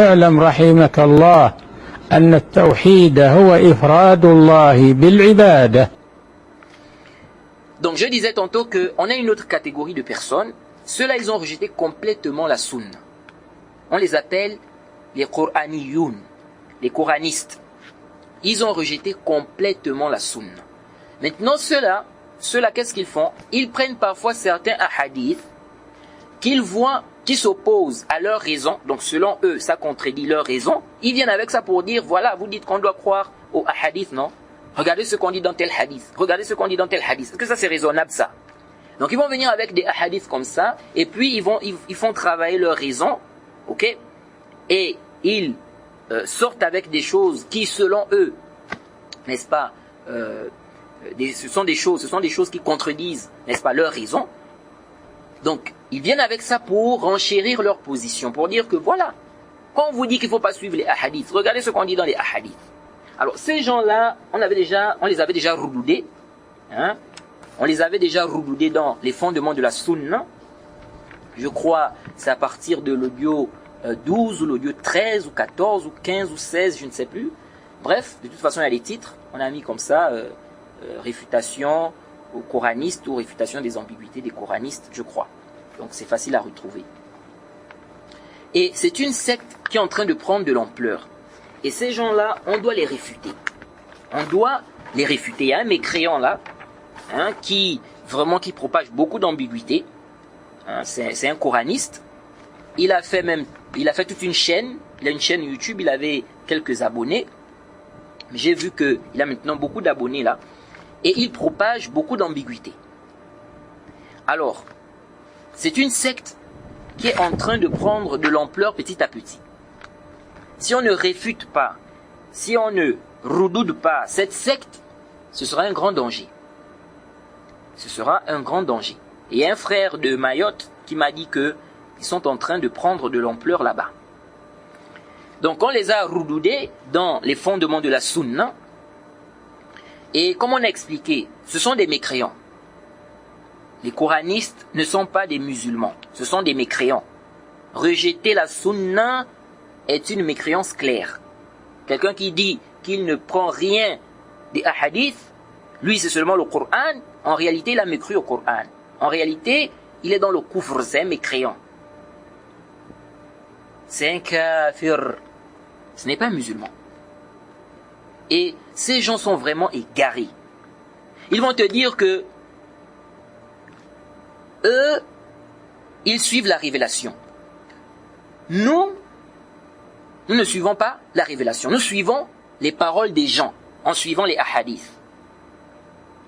اعلم رحمك الله أن التوحيد هو إفراد الله بالعبادة. Donc je disais tantôt qu'on a une autre catégorie de personnes. Ceux-là, ils ont rejeté complètement la sunna. On les appelle les Qur'aniyoun, les Quranistes. Ils ont rejeté complètement la sunna. Maintenant, ceux-là, qu'est-ce qu'ils font? Ils prennent parfois certains hadiths qu'ils voient qui s'opposent à leur raison. Donc selon eux, ça contredit leur raison. Ils viennent avec ça pour dire, voilà, vous dites qu'on doit croire au hadith, non? Regardez ce qu'on dit dans tel hadith. Regardez ce qu'on dit dans tel hadith. Est-ce que ça c'est raisonnable, ça? Donc ils vont venir avec des hadiths comme ça, et puis ils font travailler leur raison, ok? Et ils sortent avec des choses qui, selon eux, n'est-ce pas, ce sont des choses qui contredisent, n'est-ce pas, leur raison. Donc, ils viennent avec ça pour renchérir leur position, pour dire que voilà, quand on vous dit qu'il ne faut pas suivre les hadiths, regardez ce qu'on dit dans les hadiths. Alors, ces gens-là, on les avait déjà roudoudés, hein? On les avait déjà roudoudés dans les fondements de la sunna. Je crois, c'est à partir de l'audio 12 ou l'audio 13 ou 14 ou 15 ou 16, je ne sais plus. Bref, de toute façon, il y a les titres. On a mis comme ça, réfutation aux coranistes ou réfutation des ambiguïtés des coranistes, je crois. Donc c'est facile à retrouver. Et c'est une secte qui est en train de prendre de l'ampleur. Et ces gens-là, on doit les réfuter. On doit les réfuter. Il y a un mécréant là, hein, qui propage beaucoup d'ambiguïtés. Hein, c'est un coraniste. Il a fait toute une chaîne. Il a une chaîne YouTube, il avait quelques abonnés. J'ai vu qu'il a maintenant beaucoup d'abonnés là. Et il propage beaucoup d'ambiguïtés. Alors, c'est une secte qui est en train de prendre de l'ampleur petit à petit. Si on ne réfute pas, si on ne redoude pas cette secte, ce sera un grand danger. Ce sera un grand danger. Et il y a un frère de Mayotte qui m'a dit qu'ils sont en train de prendre de l'ampleur là-bas. Donc on les a redoudés dans les fondements de la sunna. Et comme on a expliqué, ce sont des mécréants. Les coranistes ne sont pas des musulmans, ce sont des mécréants. Rejeter la sunna est une mécréance claire. Quelqu'un qui dit qu'il ne prend rien des hadiths, lui c'est seulement le Coran, en réalité il a mécru au Coran. En réalité, il est dans le kufr, c'est un mécréant. C'est un kafir. Ce n'est pas un musulman. Et ces gens sont vraiment égarés. Ils vont te dire que eux, ils suivent la révélation. Nous ne suivons pas la révélation. Nous suivons les paroles des gens en suivant les hadiths.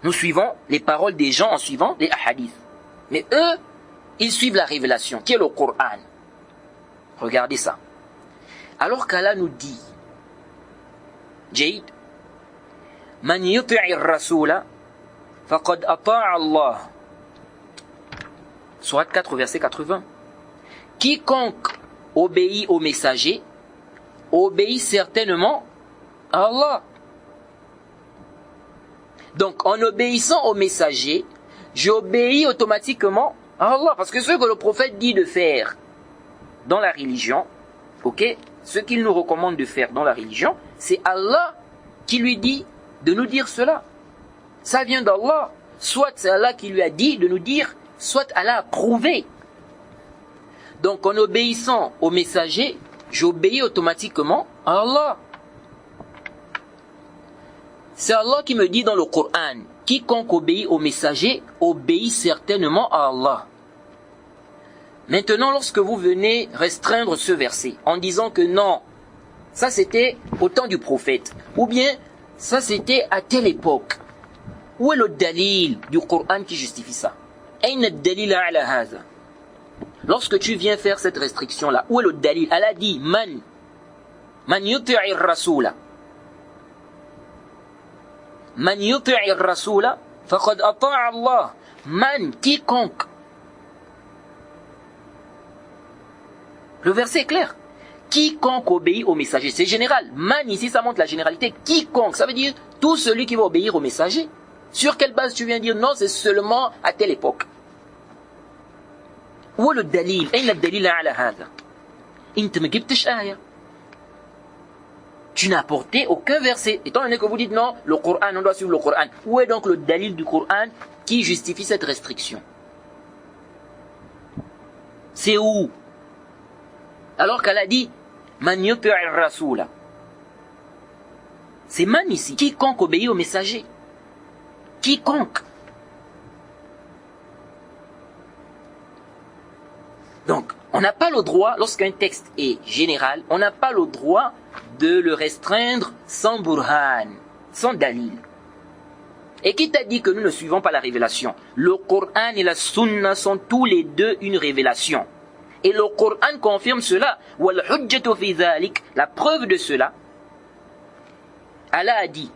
Nous suivons les paroles des gens en suivant les hadiths. Mais eux, ils suivent la révélation, qui est le Coran. Regardez ça. Alors qu'Allah nous dit, Jaïd, Man yuti'ir rasula faqad ata'a Allah. Sourate 4, verset 80. Quiconque obéit au messager, obéit certainement à Allah. Donc, en obéissant au messager, j'obéis automatiquement à Allah. Parce que ce que le prophète dit de faire dans la religion, ok, ce qu'il nous recommande de faire dans la religion, c'est Allah qui lui dit de nous dire cela. Ça vient d'Allah. Soit c'est Allah qui lui a dit de nous dire, soit Allah a prouvé. Donc en obéissant au messager, j'obéis automatiquement à Allah. C'est Allah qui me dit dans le Coran, quiconque obéit au messager, obéit certainement à Allah. Maintenant, lorsque vous venez restreindre ce verset en disant que non, ça c'était au temps du prophète, ou bien ça c'était à telle époque, où est le dalil du Coran qui justifie ça? Lorsque tu viens faire cette restriction-là, où est le dalil? Allah dit, man yuti'ir rasula. Man yuti'ir rasula, faqad ata'a Allah. Man, quiconque. Le verset est clair. Quiconque obéit au messager. C'est général. Man, ici, ça montre la généralité. Quiconque, ça veut dire tout celui qui va obéir au messager. Sur quelle base tu viens dire non, c'est seulement à telle époque? Où est le dalil? أين الدليل على هذا? أنت ما جبتش آية. Tu n'as apporté aucun verset. Étant donné que vous dites non, le Coran, on doit suivre le Coran. Où est donc le dalil du Coran qui justifie cette restriction? C'est où? Alors qu'elle a dit, Man yuti'ir rasula. C'est man ici. Quiconque obéit au messager. Quiconque. Donc, on n'a pas le droit, lorsqu'un texte est général, on n'a pas le droit de le restreindre sans burhan, sans dalil. Et qui t'a dit que nous ne suivons pas la révélation? Le Coran et la Sunna sont tous les deux une révélation. Et le Coran confirme cela. Wal hujjatu fi dhalik, la preuve de cela, Allah a dit,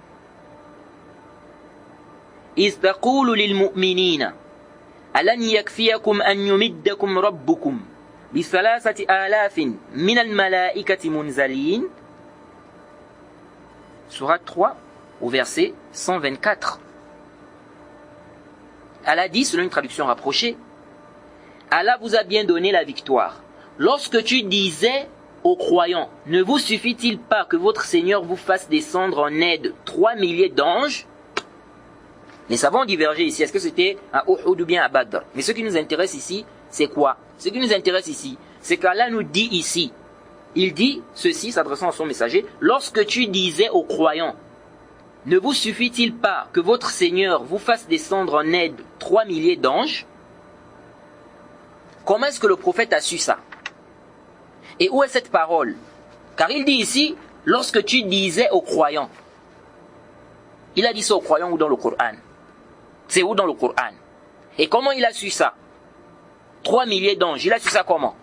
إذ تقول للمؤمنين ألن يكفيكم أن يمدكم ربكم بثلاثة آلاف من الملائكة منزلين. Sourate 3 au verset 124. Allah dit, selon une traduction rapprochée, Allah vous a bien donné la victoire. Lorsque tu disais aux croyants, ne vous suffit-il pas que votre Seigneur vous fasse descendre en aide 3 milliers d'anges? Les savants ont divergé ici. Est-ce que c'était à Uhud ou bien à Badr? Mais ce qui nous intéresse ici, c'est quoi? Ce qui nous intéresse ici, c'est qu'Allah nous dit ici, il dit ceci, s'adressant à son messager, lorsque tu disais aux croyants, ne vous suffit-il pas que votre Seigneur vous fasse descendre en aide 3 milliers d'anges? Comment est-ce que le prophète a su ça? Et où est cette parole? Car il dit ici, lorsque tu disais aux croyants. Il a dit ça aux croyants ou dans le Coran? C'est où dans le Coran? Et comment il a su ça? 3 milliers d'anges, il a su ça comment?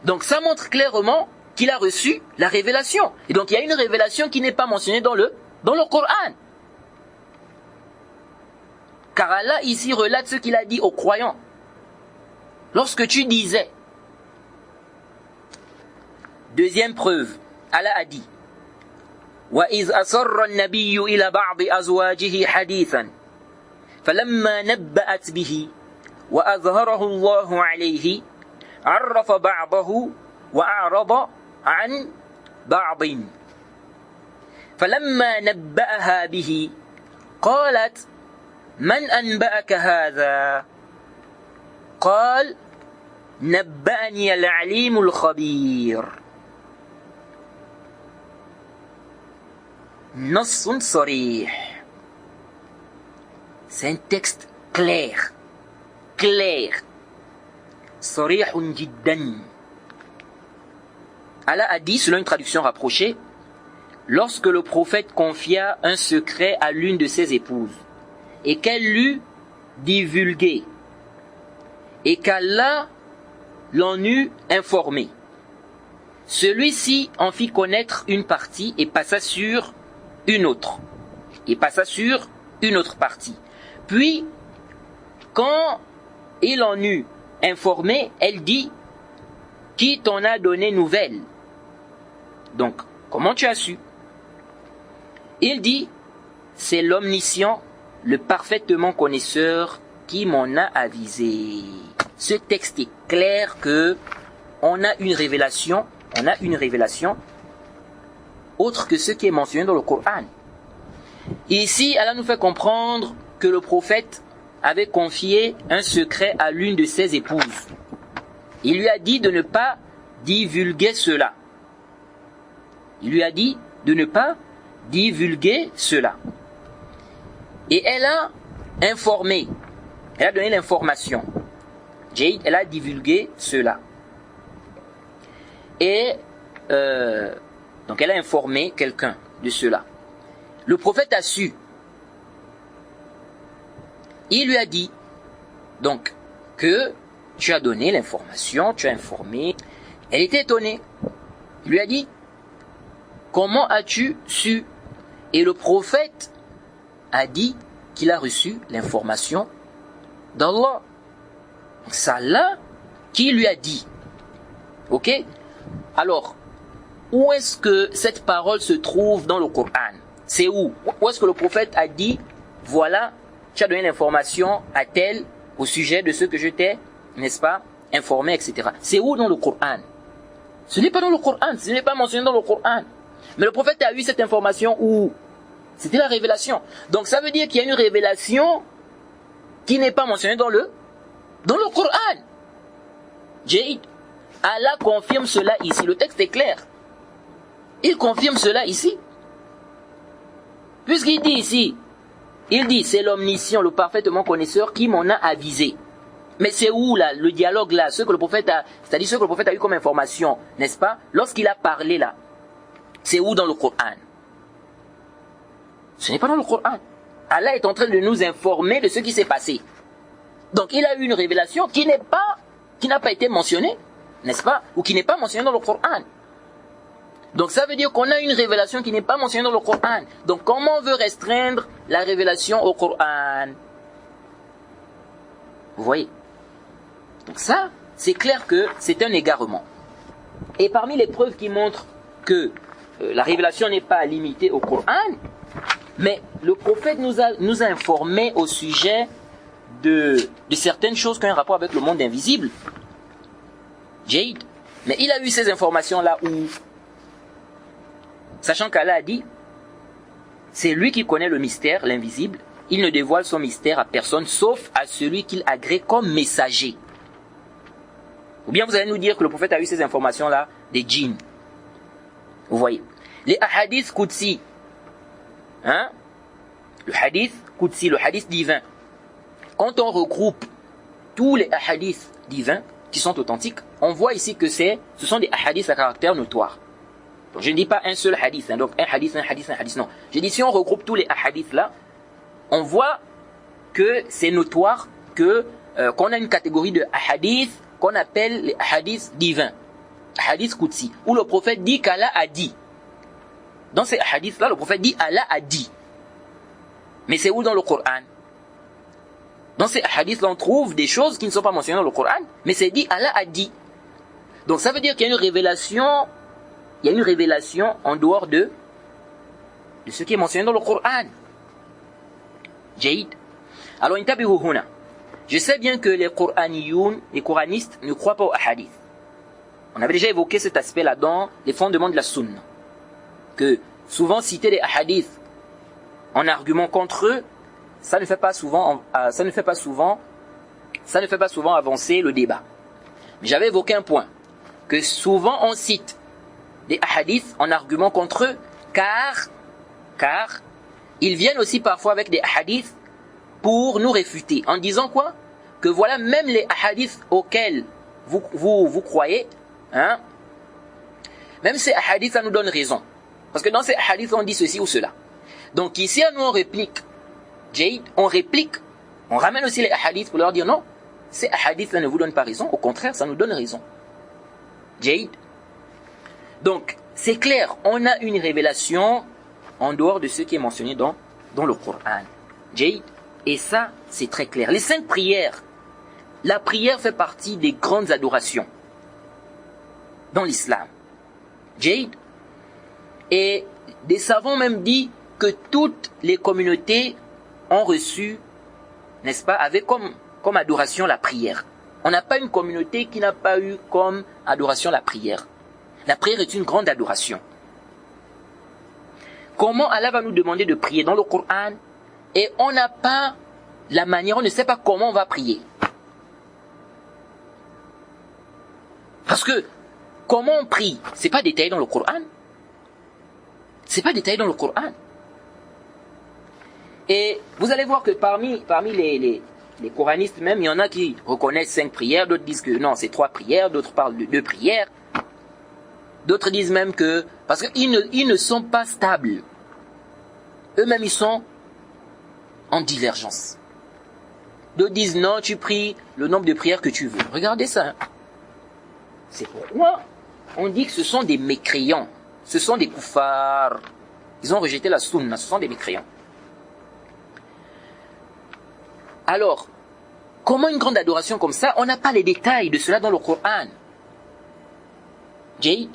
Donc ça montre clairement qu'il a reçu la révélation. Et donc il y a une révélation qui n'est pas mentionnée dans le Coran. Car Allah ici relate ce qu'il a dit aux croyants. Lorsque tu disais, deuxième preuve, Allah a dit, وَإِذْ أَصَرَّ النَّبِيُّ إِلَى بَعْضِ أَزْوَاجِهِ حَدِيثًا فَلَمَّا نَبَّأَتْ بِهِ وَأَظْهَرَهُ اللَّهُ عَلَيْهِ عَرَّفَ بَعْضَهُ وَأَعْرَضَ عَنْ بَعْضٍ فَلَمَّا نَبَّأَهَا بِهِ قَالَتْ مَنْ أَنْبَأَكَ هَذَا قال نبأني العليم الخبير. نص صريح. C'est un texte clair. صريح جدا. Allah a dit, selon une traduction rapprochée, lorsque le prophète confia un secret à l'une de ses épouses et qu'elle l'eut divulgué, et qu'Allah l'en eut informé. Celui-ci en fit connaître une partie et passa sur une autre. Partie. Puis, quand il en eut informé, elle dit, qui t'en a donné nouvelle? Donc, comment tu as su? Il dit, c'est l'omniscient, le parfaitement connaisseur, qui m'en a avisé. Ce texte est clair que on a une révélation autre que ce qui est mentionné dans le Coran. Ici, Allah nous fait comprendre que le prophète avait confié un secret à l'une de ses épouses. Il lui a dit de ne pas divulguer cela. Et elle a informé. Elle a donné l'information. Elle a divulgué cela. Et donc elle a informé quelqu'un de cela. Le prophète a su. Il lui a dit donc que tu as donné l'information, tu as informé. Elle était étonnée. Il lui a dit, comment as-tu su? Et le prophète a dit qu'il a reçu l'information d'Allah. C'est Allah qui lui a dit. Ok? Alors, où est-ce que cette parole se trouve dans le Coran? C'est où? Où est-ce que le prophète a dit, voilà, tu as donné l'information à tel au sujet de ce que je t'ai, n'est-ce pas, informé, etc. C'est où dans le Coran? Ce n'est pas dans le Coran, ce n'est pas mentionné dans le Coran. Mais le prophète a eu cette information où c'était la révélation. Donc ça veut dire qu'il y a une révélation qui n'est pas mentionnée dans le Coran. Jade, Allah confirme cela ici. Le texte est clair. Il confirme cela ici. Puisqu'il dit ici, il dit c'est l'omniscient, le parfaitement connaisseur qui m'en a avisé. Mais c'est où là, le dialogue là, ce que le prophète a, c'est-à-dire ce que le prophète a eu comme information, n'est-ce pas? Lorsqu'il a parlé là, c'est où dans le Coran? Ce n'est pas dans le Coran. Allah est en train de nous informer de ce qui s'est passé. Donc il a eu une révélation qui n'a pas été mentionnée, n'est-ce pas? Ou qui n'est pas mentionnée dans le Coran. Donc ça veut dire qu'on a une révélation qui n'est pas mentionnée dans le Coran. Donc comment on veut restreindre la révélation au Coran? Vous voyez? Donc ça, c'est clair que c'est un égarement. Et parmi les preuves qui montrent que la révélation n'est pas limitée au Coran, mais le prophète nous a informé au sujet de certaines choses qui ont un rapport avec le monde invisible. Jade. Mais il a eu ces informations-là où, sachant qu'Allah a dit, c'est lui qui connaît le mystère, l'invisible, il ne dévoile son mystère à personne, sauf à celui qu'il agrée comme messager. Ou bien vous allez nous dire que le prophète a eu ces informations-là des djinns. Vous voyez. Les hadiths Qudsi, le hadith Qudsi, le hadith divin, quand on regroupe tous les hadiths divins qui sont authentiques, on voit ici que ce sont des hadiths à caractère notoire. Donc je ne dis pas un seul hadith, donc un hadith, non. Je dis si on regroupe tous les hadiths là, on voit que c'est notoire qu'on a une catégorie de hadiths qu'on appelle les hadiths divins, hadiths Qudsi, où le prophète dit qu'Allah a dit. Dans ces hadiths là, le prophète dit Allah a dit. Mais c'est où dans le Coran? Dans ces hadiths là, on trouve des choses qui ne sont pas mentionnées dans le Coran, mais c'est dit Allah a dit. Donc ça veut dire qu'il y a une révélation. Il y a une révélation en dehors de ce qui est mentionné dans le Coran. Jaïd. Alors, intabihu huna. Je sais bien que les coranistes ne croient pas aux hadiths. On avait déjà évoqué cet aspect-là dans les fondements de la sunna. Que souvent citer les hadiths en argument contre eux, ça ne fait pas souvent avancer le débat. Mais j'avais évoqué un point. Que souvent on cite des hadiths en argument contre eux, car ils viennent aussi parfois avec des hadiths pour nous réfuter, en disant quoi? Que voilà, même les hadiths auxquels vous croyez, même ces hadiths, ça nous donne raison. Parce que dans ces hadiths, on dit ceci ou cela. Donc ici, nous on réplique, Jade, on ramène aussi les hadiths pour leur dire non, ces hadiths là ne vous donnent pas raison, au contraire, ça nous donne raison. Jade. Donc, c'est clair, on a une révélation en dehors de ce qui est mentionné dans le Coran. Jade. Et ça, c'est très clair. Les 5 prières, la prière fait partie des grandes adorations dans l'islam. Jade. Et des savants même disent que toutes les communautés ont reçu, n'est-ce pas, avec comme adoration la prière. On n'a pas une communauté qui n'a pas eu comme adoration la prière. La prière est une grande adoration. Comment Allah va nous demander de prier dans le Coran et on n'a pas la manière, on ne sait pas comment on va prier. Parce que comment on prie, c'est pas détaillé dans le Coran. C'est pas détaillé dans le Coran. Et vous allez voir que parmi les coranistes même, il y en a qui reconnaissent 5 prières, d'autres disent que non, c'est 3 prières, d'autres parlent de 2 prières. D'autres disent même que, parce qu'ils ne sont pas stables. Eux-mêmes, ils sont en divergence. D'autres disent non, tu pries le nombre de prières que tu veux. Regardez ça. C'est pourquoi on dit que ce sont des mécréants. Ce sont des koufars. Ils ont rejeté la sunna, ce sont des mécréants. Alors, comment une grande adoration comme ça, on n'a pas les détails de cela dans le Coran. Jade.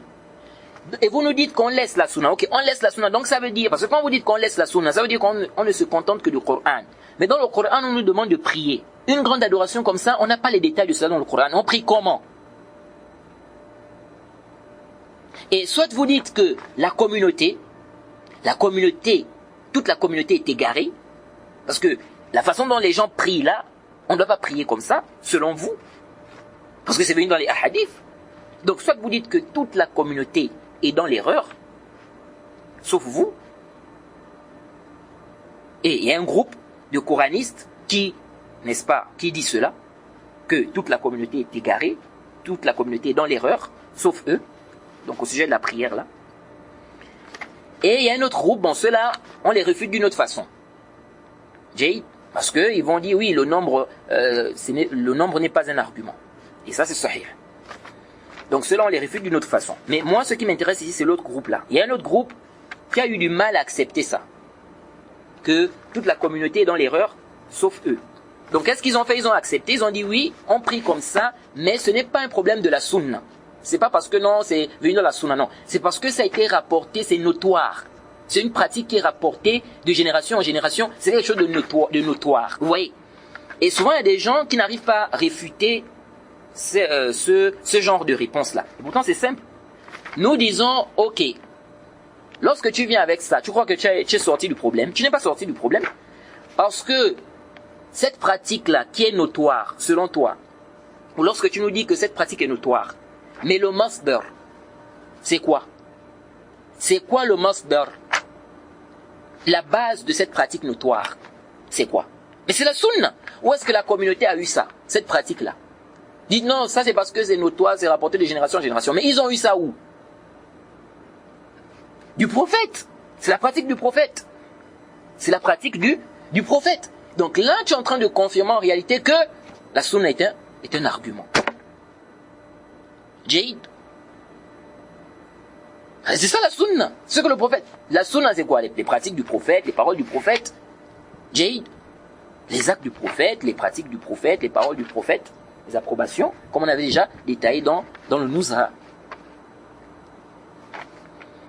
Et vous nous dites qu'on laisse la sunna. Ok, on laisse la sunna. Donc ça veut dire, parce que quand vous dites qu'on laisse la sunna, ça veut dire qu'on ne se contente que du Coran. Mais dans le Coran, on nous demande de prier. Une grande adoration comme ça, on n'a pas les détails de cela dans le Coran. On prie comment? Et soit vous dites que la communauté, toute la communauté est égarée, parce que la façon dont les gens prient là, on ne doit pas prier comme ça, selon vous, parce que c'est venu dans les hadiths. Donc soit vous dites que toute la communauté est dans l'erreur, sauf vous, et il y a un groupe de coranistes qui, n'est-ce pas, qui dit cela, que toute la communauté est égarée, toute la communauté est dans l'erreur, sauf eux, donc au sujet de la prière là. Et il y a un autre groupe, bon ceux-là, on les réfute d'une autre façon. Parce qu'ils vont dire, oui, le nombre n'est pas un argument. Et ça c'est sahih. Donc ceux-là, on les réfute d'une autre façon. Mais moi, ce qui m'intéresse ici, c'est l'autre groupe là. Il y a un autre groupe qui a eu du mal à accepter ça. Que toute la communauté est dans l'erreur, sauf eux. Donc qu'est-ce qu'ils ont fait? Ils ont accepté, ils ont dit oui, on prie comme ça, mais ce n'est pas un problème de la sunna. C'est pas parce que non, c'est venu dans la sunna, non. C'est parce que ça a été rapporté, c'est notoire. C'est une pratique qui est rapportée de génération en génération, c'est quelque chose de notoire. Vous voyez? Et souvent, il y a des gens qui n'arrivent pas à réfuter ce genre de réponse-là. Et pourtant, c'est simple. Nous disons, ok, lorsque tu viens avec ça, tu crois que tu es sorti du problème. Tu n'es pas sorti du problème. Parce que cette pratique-là, qui est notoire, selon toi, ou lorsque tu nous dis que cette pratique est notoire, mais le masdar, c'est quoi? C'est quoi le masdar? La base de cette pratique notoire, c'est quoi? Mais c'est la sunna. Où est-ce que la communauté a eu ça, cette pratique-là? Dites non, ça c'est parce que c'est notoire, c'est rapporté de génération en génération. Mais ils ont eu ça où? Du prophète. C'est la pratique du prophète. C'est la pratique du prophète. Donc là, tu es en train de confirmer en réalité que la sunna est un argument. Jaïd. C'est ça la sunna. Ce que le prophète. La sunna c'est quoi? Les pratiques du prophète, les paroles du prophète. Jaïd. Les actes du prophète, les pratiques du prophète, les paroles du prophète, les approbations, comme on avait déjà détaillé dans le Nuzha.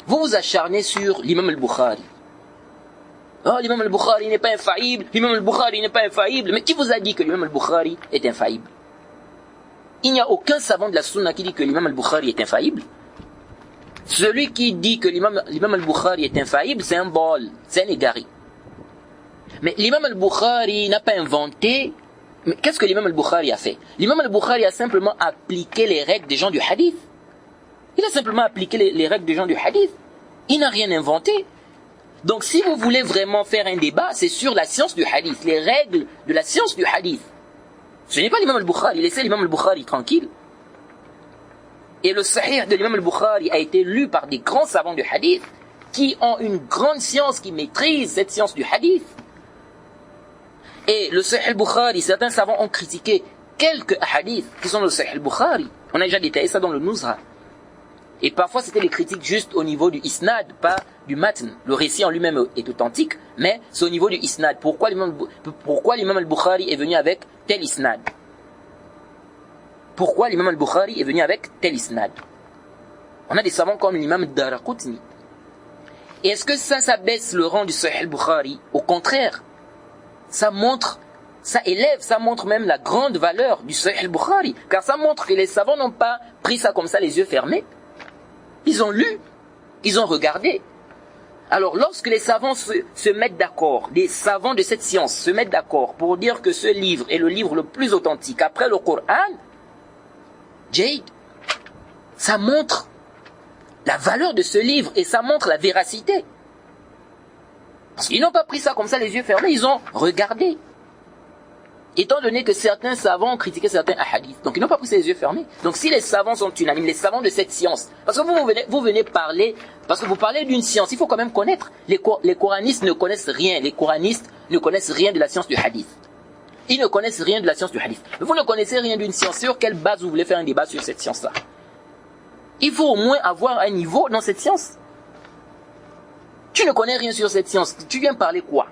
Vous vous acharnez sur l'imam al-Bukhari. Oh, l'imam al-Bukhari n'est pas infaillible, l'imam al-Bukhari n'est pas infaillible. Mais qui vous a dit que l'imam al-Bukhari est infaillible? Il n'y a aucun savant de la sunna qui dit que l'imam al-Bukhari est infaillible. Celui qui dit que l'imam al-Bukhari est infaillible, c'est un bol, c'est un égaré. Mais l'imam al-Bukhari n'a pas inventé. Mais qu'est-ce que l'imam al-Bukhari a fait? L'imam al-Bukhari a simplement appliqué les règles des gens du hadith. Il a simplement appliqué les règles des gens du hadith. Il n'a rien inventé. Donc si vous voulez vraiment faire un débat, c'est sur la science du hadith, les règles de la science du hadith. Ce n'est pas l'imam al-Bukhari, laissez l'imam al-Bukhari tranquille. Et le sahih de l'imam al-Bukhari a été lu par des grands savants du hadith qui ont une grande science, qui maîtrisent cette science du hadith. Et le sahih al-Bukhari, certains savants ont critiqué quelques hadiths qui sont le sahih al-Bukhari. On a déjà détaillé ça dans le Nuzha. Et parfois c'était des critiques juste au niveau du isnad, pas du matn. Le récit en lui-même est authentique, mais c'est au niveau du isnad. Pourquoi l'imam al-Bukhari est venu avec tel isnad? Pourquoi l'imam al-Bukhari est venu avec tel isnad? On a des savants comme l'imam Daraqutni. Et est-ce que ça baisse le rang du Sahih al-Bukhari? Au contraire, ça élève, ça montre même la grande valeur du Sahih al-Bukhari. Car ça montre que les savants n'ont pas pris ça comme ça les yeux fermés. Ils ont lu, ils ont regardé. Alors lorsque les savants se mettent d'accord, les savants de cette science se mettent d'accord pour dire que ce livre est le livre le plus authentique après le Coran, Jade, ça montre la valeur de ce livre et ça montre la véracité. Parce qu'ils n'ont pas pris ça comme ça les yeux fermés, ils ont regardé. Étant donné que certains savants ont critiqué certains hadiths, donc ils n'ont pas pris ça les yeux fermés. Donc si les savants sont unanimes, les savants de cette science, parce que vous venez parler, parce que vous parlez d'une science, il faut quand même connaître. Les coranistes ne connaissent rien, les coranistes ne connaissent rien de la science du hadith. Ils ne connaissent rien de la science du hadith. Mais vous ne connaissez rien d'une science. Sur quelle base vous voulez faire un débat sur cette science-là? Il faut au moins avoir un niveau dans cette science. Tu ne connais rien sur cette science. Tu viens parler quoi?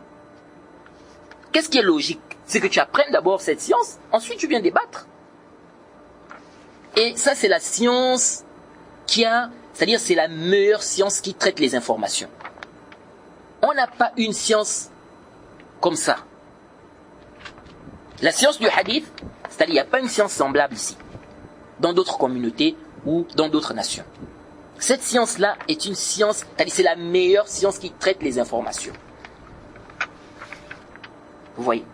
Qu'est-ce qui est logique? C'est que tu apprennes d'abord cette science, ensuite tu viens débattre. Et ça c'est la science c'est-à-dire c'est la meilleure science qui traite les informations. On n'a pas une science comme ça. La science du hadith, c'est-à-dire il n'y a pas une science semblable ici, dans d'autres communautés ou dans d'autres nations. Cette science-là est une science, c'est la meilleure science qui traite les informations. Vous voyez.